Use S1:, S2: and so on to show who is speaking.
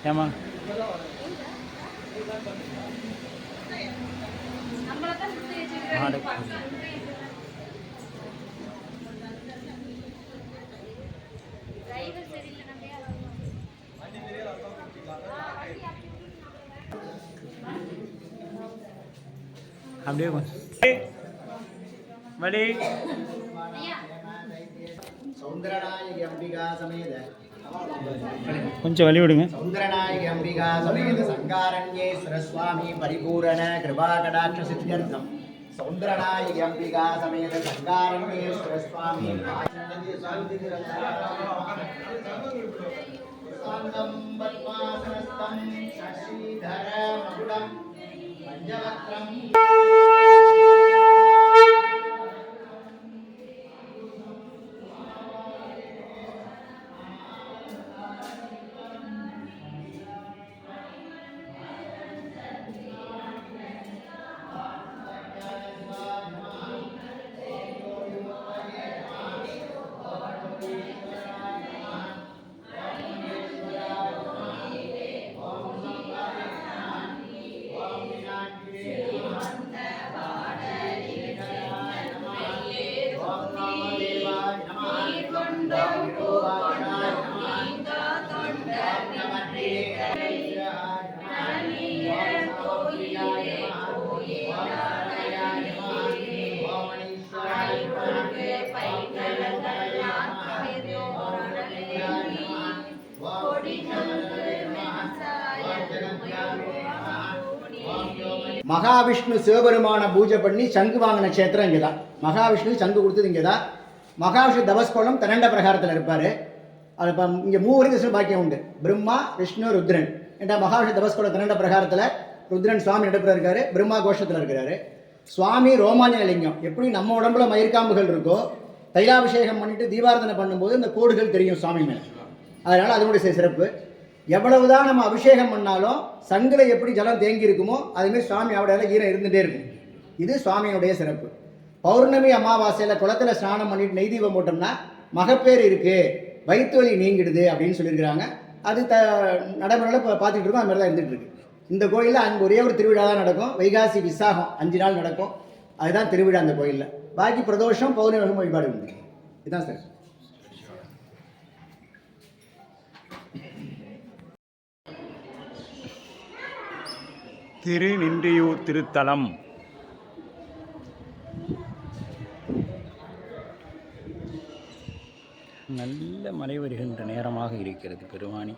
S1: ஏமா அப்படியே வடி
S2: சௌந்தரநாயகி அம்பிகா சமேத
S1: கொஞ்சம் வழி விடுங்க.
S2: சௌந்தரநாயகி அம்பிகா சமேத சங்காரண்யேஸ்வர சுவாமி பரிபூரண கிருபா கடாட்ச சித்தியர்த்தம் சௌந்தரநாயகி அம்பிகா சமேத சங்காரண்யேஸ்வர சுவாமி பத்மாசனஸ்தம் சசிதர மகுடம் பஞ்சவக்ரம் மகாவிஷ்ணு சிவபெருமான பூஜை பண்ணி சங்கு வாங்கின கஷேத்திரம் இங்கே தான். மகாவிஷ்ணு சங்கு கொடுத்தது இங்கே தான். மகாவிஷ்ணு தபஸ்கோலம் தனண்ட பிரகாரத்தில் இருப்பார். அது இப்போ இங்கே மூவரு கிருஷ்ண பாக்கியம் உண்டு. பிரம்மா விஷ்ணு ருத்ரன் என்ற மகாவிஷ்ணு தபஸ்கோலம் தனண்ட பிரகாரத்தில் ருத்ரன் சுவாமி நடுப்புற இருக்காரு, பிரம்மா கோஷத்தில் இருக்கிறாரு. சுவாமி ரோமாஞ்சன லிங்கம். எப்படி நம்ம உடம்புல மயிர்காம்புகள் இருக்கோ, தைலாபிஷேகம் பண்ணிட்டு தீபாரதனை பண்ணும்போது இந்த கோடுகள் தெரியும் சுவாமி மேலே. அதனால் அதனுடைய சிறப்பு. எவ்வளவுதான் நம்ம அபிஷேகம் பண்ணாலும் சங்கில் எப்படி ஜலம் தேங்கி இருக்குமோ அதுமாரி சுவாமி அவடையால ஈரம் இருந்துகிட்டே இருக்கும். இது சுவாமியினுடைய சிறப்பு. பௌர்ணமி அமாவாசையில் குளத்தில் ஸ்நானம் பண்ணிட்டு நெய் தீபம் போட்டோம்னா மகப்பேர் இருக்குது, வயிற்று வலி நீங்கிடுது அப்படின்னு சொல்லியிருக்கிறாங்க. அது நடைமுறையில் இப்போ பார்த்துட்டு இருக்கோம். அது மாதிரி தான் இருந்துகிட்டு இருக்கு. இந்த கோயிலில் அங்கே ஒரே ஒரு திருவிழா தான் நடக்கும். வைகாசி விசாகம் 5 நாள் நடக்கும். அதுதான் திருவிழா அந்த கோயிலில். பாக்கி பிரதோஷம் பௌர்ணமி வழிபாடு உண்டு. இதுதான் சார்.
S1: திருநின்றியூர் திருத்தலம். நல்ல மழை வருகின்ற நேரமாக இருக்கிறது. பெருமானி